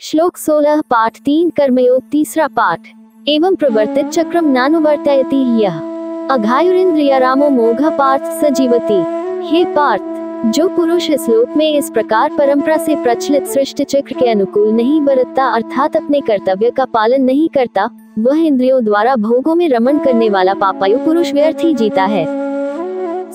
श्लोक 16 पाठ 3 कर्मयोग तीसरा पाठ। एवं प्रवर्तित चक्रम नानुवर्तयति यः अघायुरिन्द्रियारामो मोघ पार्थ स जीवति। हे पार्थ, जो पुरुष इस श्लोक में इस प्रकार परंपरा से प्रचलित सृष्टि चक्र के अनुकूल नहीं बरतता अर्थात अपने कर्तव्य का पालन नहीं करता, वह इंद्रियों द्वारा भोगों में रमण करने वाला पापायु पुरुष व्यर्थ ही जीता है।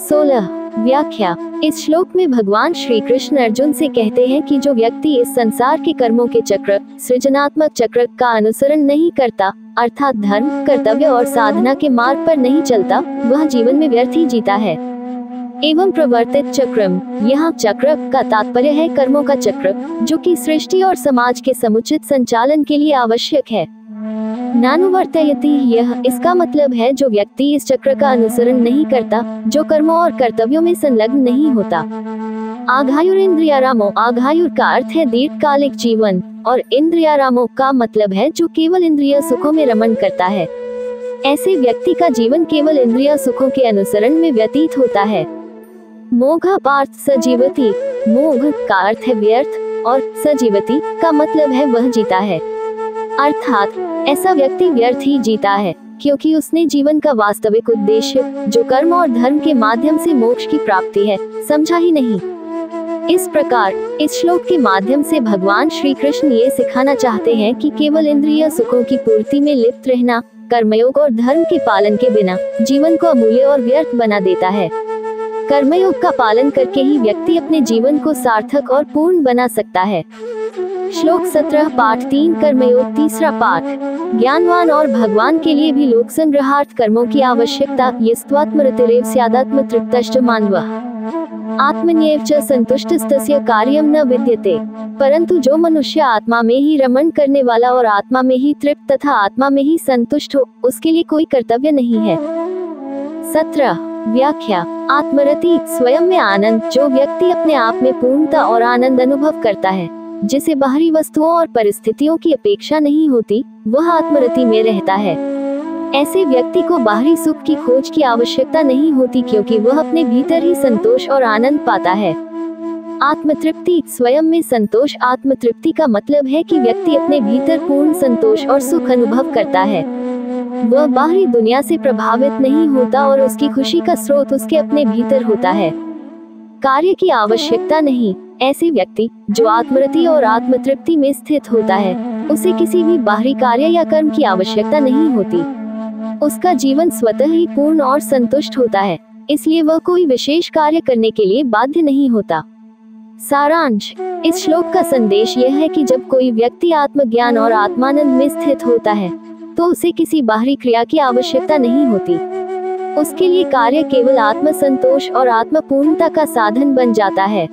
16 व्याख्या। इस श्लोक में भगवान श्री कृष्ण अर्जुन से कहते हैं कि जो व्यक्ति इस संसार के कर्मों के चक्र, सृजनात्मक चक्र का अनुसरण नहीं करता अर्थात धर्म, कर्तव्य और साधना के मार्ग पर नहीं चलता, वह जीवन में व्यर्थ ही जीता है। एवं प्रवर्तित चक्रम, यहाँ चक्र का तात्पर्य है कर्मों का चक्र, जो कि सृष्टि और समाज के समुचित संचालन के लिए आवश्यक है। नानुवर्तयति यह, इसका मतलब है जो व्यक्ति इस चक्र का अनुसरण नहीं करता, जो कर्मों और कर्तव्यों में संलग्न नहीं होता। आघायुरिन्द्रियारामो, आघायुर का अर्थ है दीर्घकालिक जीवन और इंद्रियारामो का मतलब है जो केवल इंद्रिय सुखों में रमण करता है। ऐसे व्यक्ति का जीवन केवल इंद्रिय सुखों के अनुसरण में व्यतीत होता है। मोघ पार्थ स जीवति, मोघ का अर्थ है व्यर्थ और स जीवति का मतलब है वह जीता है, अर्थात ऐसा व्यक्ति व्यर्थ ही जीता है क्योंकि उसने जीवन का वास्तविक उद्देश्य, जो कर्म और धर्म के माध्यम से मोक्ष की प्राप्ति है, समझा ही नहीं। इस प्रकार इस श्लोक के माध्यम से भगवान श्री कृष्ण ये सिखाना चाहते हैं कि केवल इंद्रिय सुखों की पूर्ति में लिप्त रहना कर्मयोग और धर्म के पालन के बिना जीवन को अमूल्य और व्यर्थ बना देता है। कर्मयोग का पालन करके ही व्यक्ति अपने जीवन को सार्थक और पूर्ण बना सकता है। श्लोक 17 पाठ 3 कर्मयोग तीसरा पाठ। ज्ञानवान और भगवान के लिए भी लोक संग्रहार्थ कर्मों की आवश्यकता यस्त्वात्मरतिरेव स्यादात्म तृप्तश्च मानवः आत्मन्येव च संतुष्टस्तस्य कार्यं न विद्यते। परंतु जो मनुष्य आत्मा में ही रमण करने वाला और आत्मा में ही तृप्त तथा आत्मा में ही संतुष्ट हो, उसके लिए कोई कर्तव्य नहीं है। 17 व्याख्या। आत्मरति स्वयं में आनंद, जो व्यक्ति अपने आप में पूर्णता और आनंद अनुभव करता है, जिसे बाहरी वस्तुओं और परिस्थितियों की अपेक्षा नहीं होती, वह आत्मरति में रहता है। ऐसे व्यक्ति को बाहरी सुख की खोज की आवश्यकता नहीं होती क्योंकि वह अपने भीतर ही संतोष और आनंद पाता है। आत्मतृप्ति स्वयं में संतोष। आत्मतृप्ति का मतलब है कि व्यक्ति अपने भीतर पूर्ण संतोष और सुख अनुभव करता है। वह बाहरी दुनिया से प्रभावित नहीं होता और उसकी खुशी का स्रोत उसके अपने भीतर होता है, कार्य की आवश्यकता नहीं। ऐसे व्यक्ति जो आत्मरति और आत्मतृप्ति में स्थित होता है, उसे किसी भी बाहरी कार्य या कर्म की आवश्यकता नहीं होती। उसका जीवन स्वतः ही पूर्ण और संतुष्ट होता है, इसलिए वह कोई विशेष कार्य करने के लिए बाध्य नहीं होता। सारांश। इस श्लोक का संदेश यह है कि जब कोई व्यक्ति आत्मज्ञान और आत्मानंद में स्थित होता है, तो उसे किसी बाहरी क्रिया की आवश्यकता नहीं होती। उसके लिए कार्य केवल आत्म संतोष और आत्म पूर्णता का साधन बन जाता है।